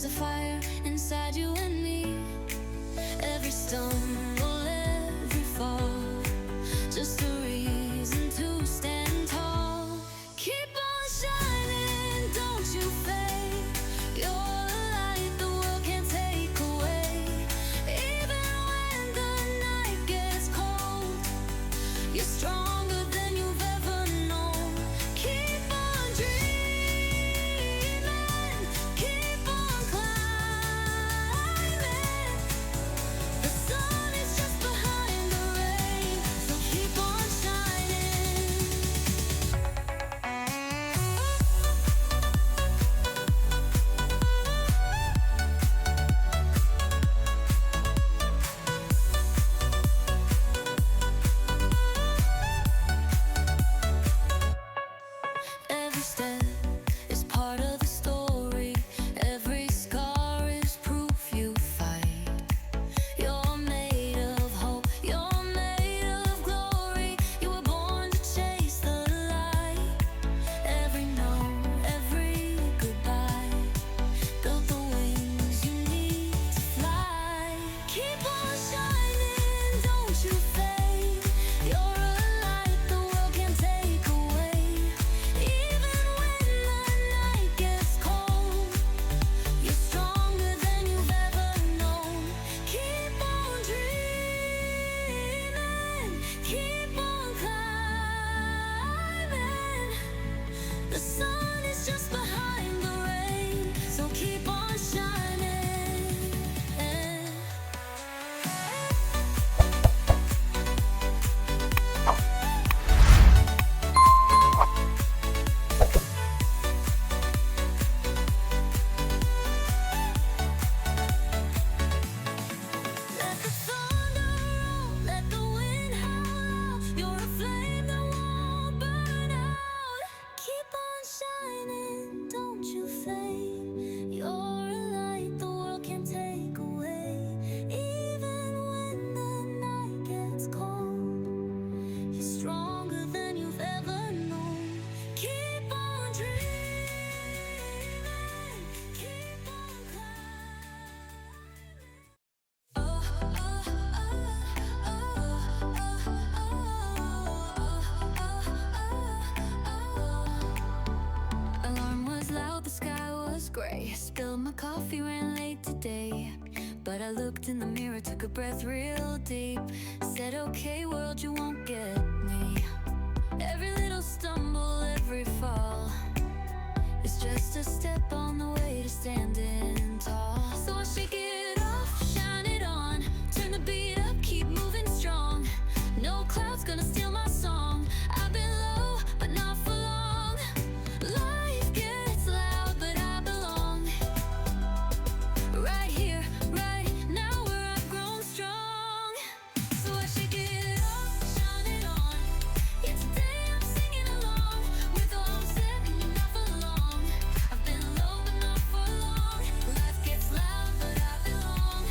There's a fire inside you and me. Every stumble, every fall, just a reason to stand tall. Keep on shining, don't you fade. You're a light the world can't take away. Even when the night gets cold, you're stronger than you've ever known. Keep on dreaming, keep on climbing. The sun is just behind the rain, so keep on shining. Every step is part of the story. Every scar is proof you fight. You're made of hope, you're made of glory. You were born to chase the light. Every no, every goodbye built the wings you need to fly. Keep on shining, don't you fade. You're a light the world can't take away. Even when the night gets cold, you're stronger than you've ever known. Keep on dreaming, keep on climbing. The sun is just behind the rain, so keep on shining. Let the thunder roll, let the wind howl. You're a flame that won't burn out. Keep on shining, don't you fade. You're a light the world can't take away. Even when the night gets cold, you're stronger than you've ever known. Keep on dreaming, keep on climbing. Alarm was loud, the sky was gray. Spilled my coffee, ran late today. But I looked in the mirror, took a breath real deep. Said, okay, world, you won't get me. Every little stumble, every fall is just a step on the way to standing tall. So I shake it off, shine it on, turn the beat up, keep moving strong. No cloud's gonna steal my song. I've been low, but not for long. Life gets loud, but I belong. Right here, right now, where I've grown strong. So I shake it off, shine it on. Yeah, today I'm singing along. With all I'm said, not for long. I've been low, but not for long. Life gets loud, but I belong.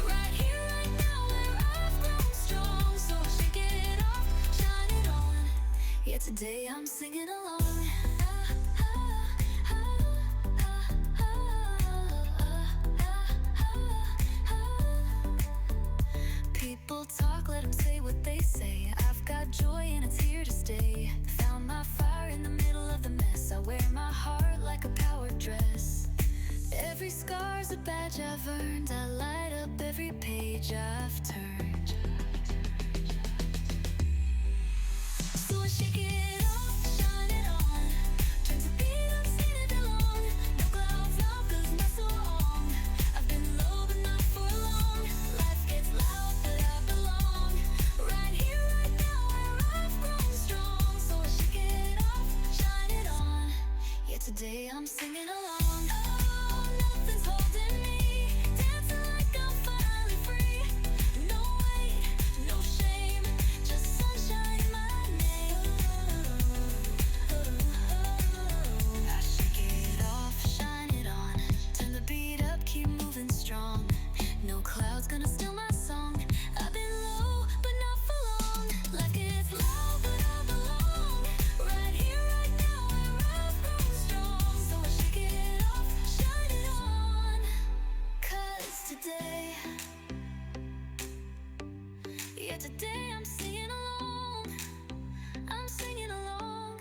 Right here, right now, where I've grown strong. So I shake it off, shine it on. Yeah, today I'm singing along. People talk, let them say what they say. I've got joy and it's here to stay. Found my fire in the middle of the mess. I wear my heart like a power dress. Every scar's a badge I've earned. I light up every page I've turned. So I shake it off, shine it on. Turn to beat up, seen it belong. No clouds now, 'cause not so long. I've been low, but not for long. Life gets loud, but I belong. Right here, right now, where I've grown strong. So I shake it off, shine it on. Yeah, today I'm singing along. Oh, nothing's holding me. Dancing like I'm finally free. No weight, no shame, just sunshine in my name. Yeah, today I'm singing along. I'm singing along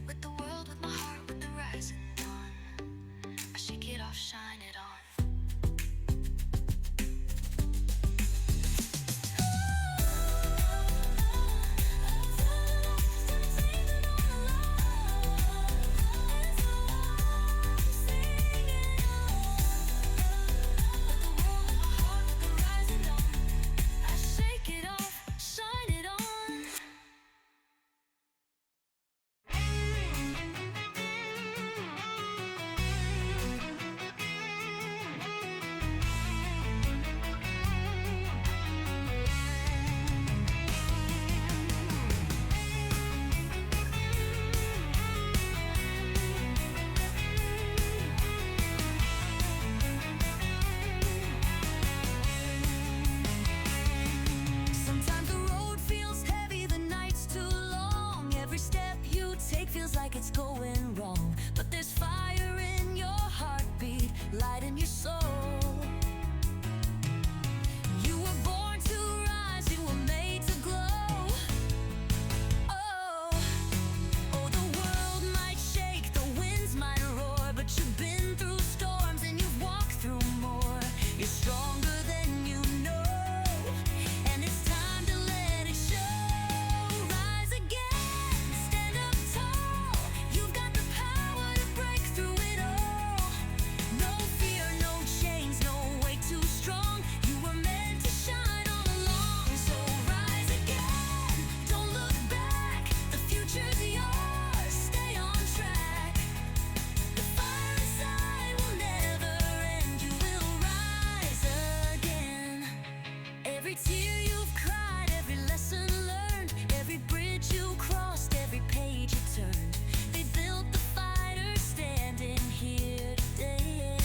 with the world, with my heart, with the rising dawn. I shake it off, shine it on. Like it's going wrong, but there's fire in your heartbeat, light in your soul. You were born to rise, you were made to glow. Oh, oh, the world might shake, the winds might roar, but you've been through storms and you've walked through more. You're stronger than you know, and it's time to let it show. Rise again, stand up tall. You've got the power to break through it all. No fear, no chains, no way too strong. You were meant to shine all along. So rise again, don't look back. The future's yours, stay on track. The fire inside will never end. You will rise again. Every tear you've cried, every lesson learned, every bridge you crossed, every page you turned. They built the fighter standing here today.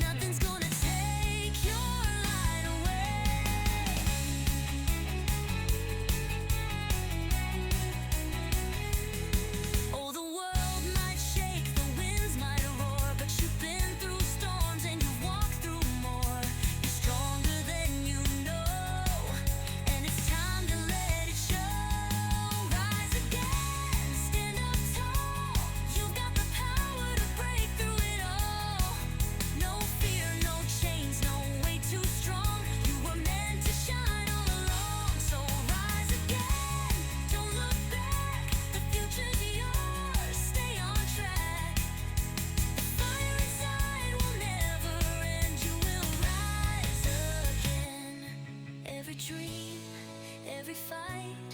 Nothing's gonna take your light away. Oh, the world might shake, the winds might roar, but you've been through storms and you've walked through more. You're stronger than you know, and it's time to let it show. Rise again, stand up tall. You've got the power to break through it all. No fear, no chains, no way too strong. You were meant to shine all along. So rise again, don't look back. The future's yours, stay on track. The fire inside will never end. You will rise again. Every dream, every fight,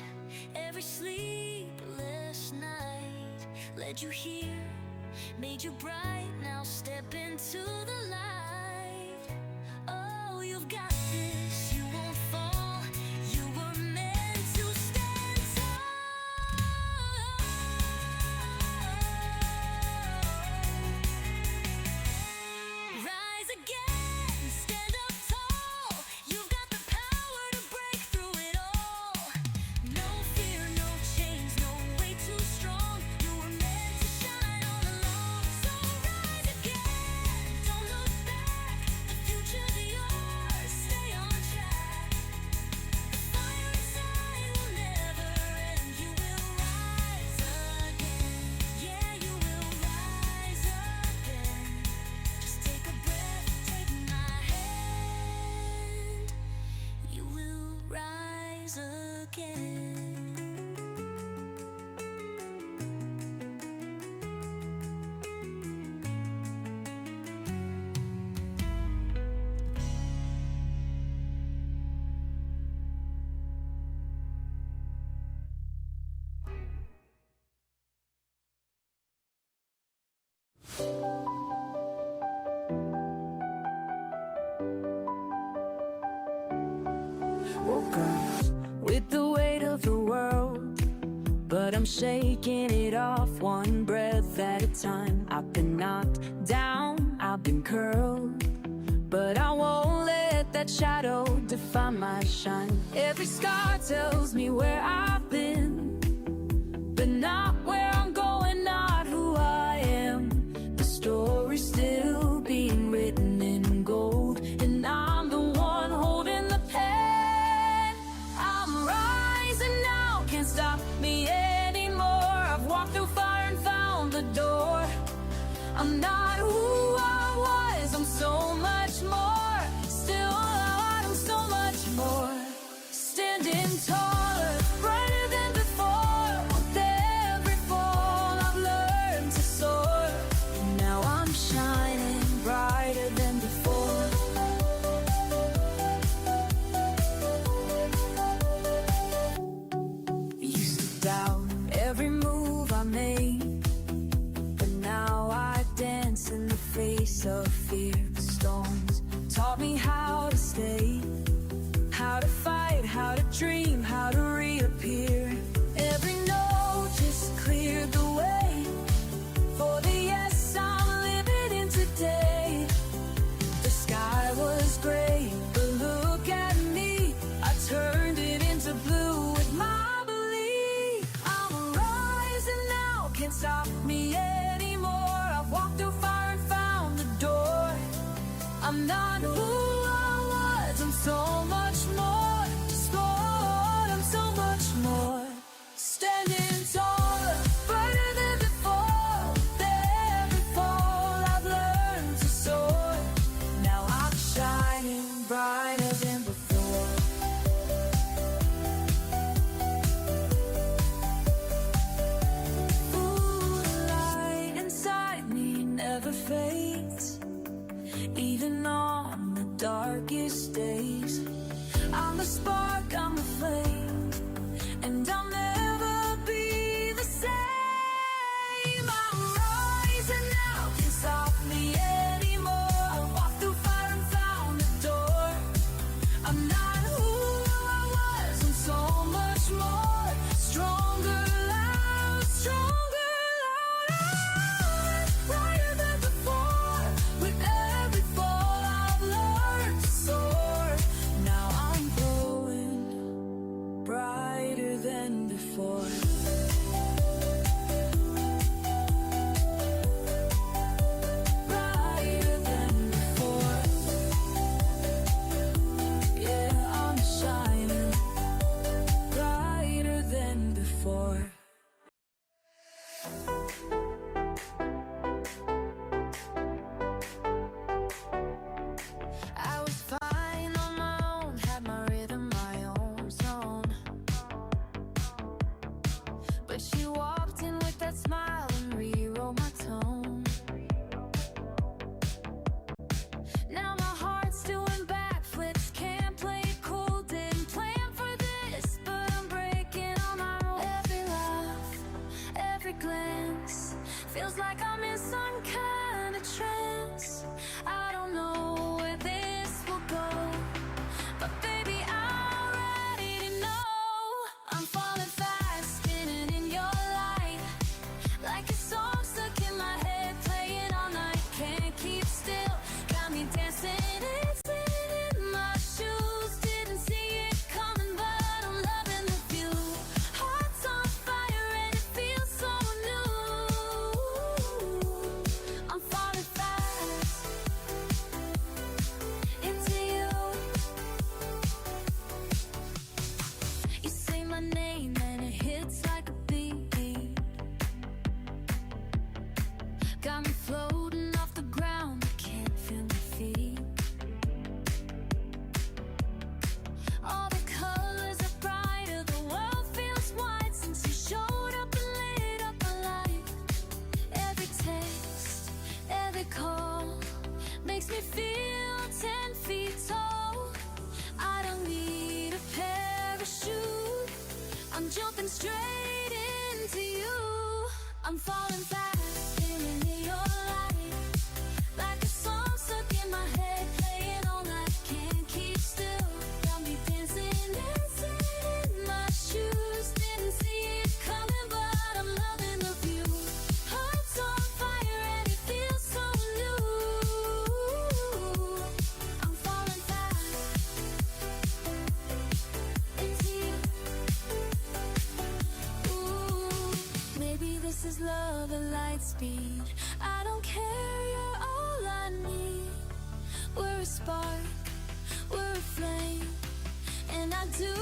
every sleepless night led you here, made you bright. Now step into the light. Oh, you've got this, you won't fall. You were meant to stand tall. Rise again, stand up tall. You've got the power to break through it all. No fear, no chains, no way too strong. You were meant to shine all along. So rise again, don't look back. The future's yours, stay on track. The fire inside will never end. You will rise again. Yeah, you will rise again. Just take a breath, take my hand. You will rise again. Woke up with the weight of the world, but I'm shaking it off one breath at a time. I've been knocked down, I've been curled, but I won't let that shadow define my shine. Every scar tells me where I've been, but not where I'm going, not who I am. The story's still being written in gold, and I'm the one holding the taught me how to stay, how to fight, how to dream, how to reappear. Every note just cleared the way for the yes I'm living in today. The sky was gray, but look at me, I turned it into blue with my belief. I'm rising now, can't stop me anymore. I've walked through fire and found the door. I'm not who I was, I'm so much more. Sport, I'm so much more. Standing taller, brighter than before. With every fall I've learned to soar. Now I'm shining brighter than before. Ooh, the light inside me never fades, even on the darkest days. I'm the spark, I'm the flame, and I'll never be the same. I'm rising now, can't stop me anymore. I walked through fire and found the door. I'm not who I was, I'm so much more. Stronger, loud, stronger, louder, brighter than before. With every fall I've learned to soar. Now I'm glowing brighter than before. Brighter than before. Yeah, I'm shining brighter than before. I was fine on my own, had my rhythm, my own zone. But she walked in with that smile and rewrote my tone. Now my heart's doing backflips, can't play it cool, didn't plan for this, but I'm breaking on my own. Every laugh, every glance, feels like I'm in some kind of trance. I don't know where this will go, but baby, I'm ready to know. I'm falling fast, spinning in your light, like a song stuck in my head, playing all night, can't keep still. Got me dancing, dancing in my shoes. Didn't see it coming, but I'm loving the view. Heart's on fire and it feels so new. I'm falling fast into you. You say my name and it hits like a beat. Got me floating off the ground, I can't feel my feet. All the colors are brighter, the world feels wide since you showed up and lit up my life. Every text, every call makes me feel 10 feet tall. I don't need a parachute, I'm jumping straight into you. I'm falling fast, spinning in your light, like a song stuck in my head, playing all night, can't keep still. Got me dancing, dancing in my shoes. Didn't see it coming, but I'm loving the view. Heart's on fire and it feels so new. I'm falling fast into you. Ooh, maybe this is love at light speed. I don't care, you're all I need. We're a spark, we're a flame, and I do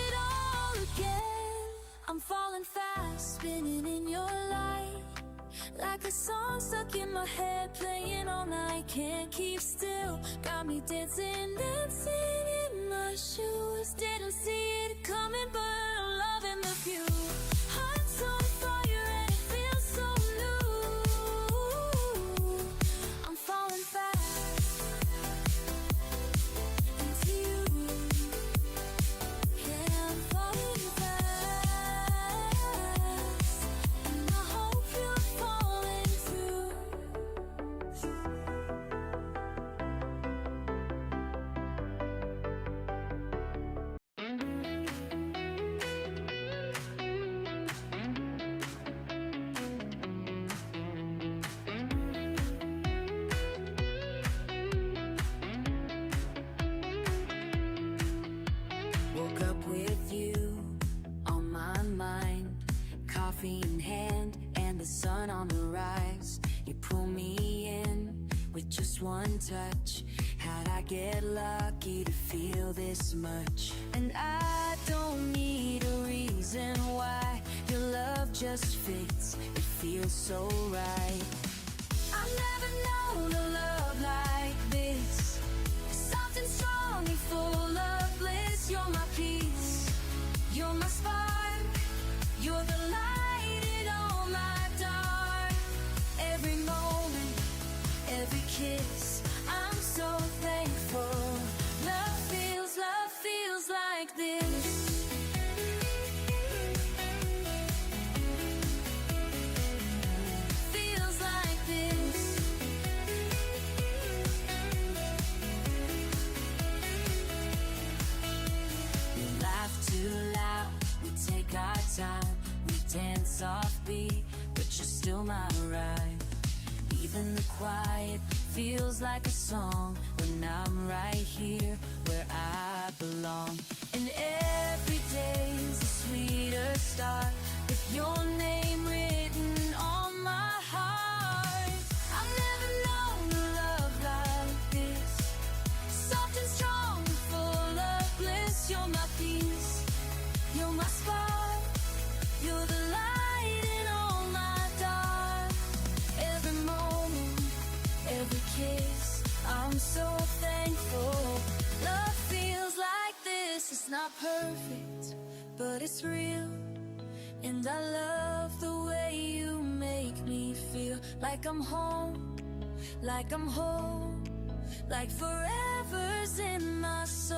it all again. I'm falling fast, spinning in your light, like a song stuck in my head, playing all night, can't keep still. Got me dancing, dancing in my shoes. Didn't see it coming, but I'm loving the view. Heart's on fire and it feels so new. I'm falling fast into you. Yeah, I'm falling fast, and I hope you're falling too. coffee in hand and the sun on the rise. You pull me in with just one touch. How'd I get lucky to feel this much? And I don't need a reason why. Your love just fits, it feels so right. I've never known a love like this. Soft and strong and full of bliss. You're my peace, you're my spark, you're the light in all my dark. Every moment, every kiss, I'm so thankful. Love feels like this. Feels like this. We laugh too loud, we take our time, we dance offbeat, but you're still my ride. Even the quiet feels like a song when I'm right here where I belong. And every day's a sweeter start with your name written on my heart. I've never known a love like this. Soft and strong, full of bliss. You're my peace, you're my spark, you're the light in all my dark. Every moment, every kiss, I'm so thankful. Love feels like this. It's not perfect, but it's real. And I love the way you make me feel like I'm home, like I'm whole, like forever's in my soul.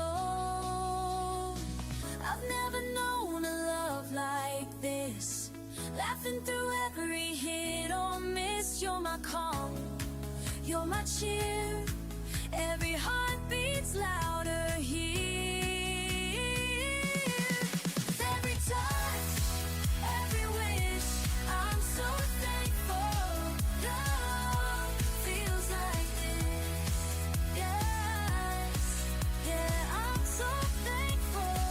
I've never known a love like this. Laughing through every hit or miss. You're my calm, you're my cheer. Every heart beats louder here. With every touch, every wish, I'm so thankful. Love feels like this. Yes, yeah, I'm so thankful.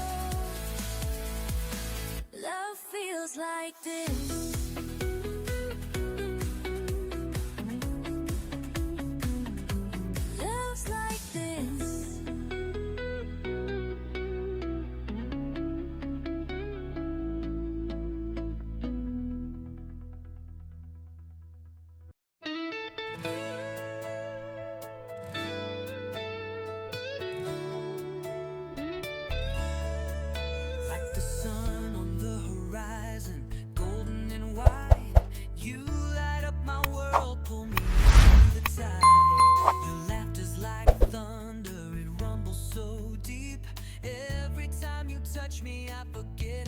Love feels like this. Love's like this. Like the sun on the horizon, golden and white. You light up my world, pull me through the tide. Your laughter's like thunder, it rumbles so deep. Every time you touch me, I forget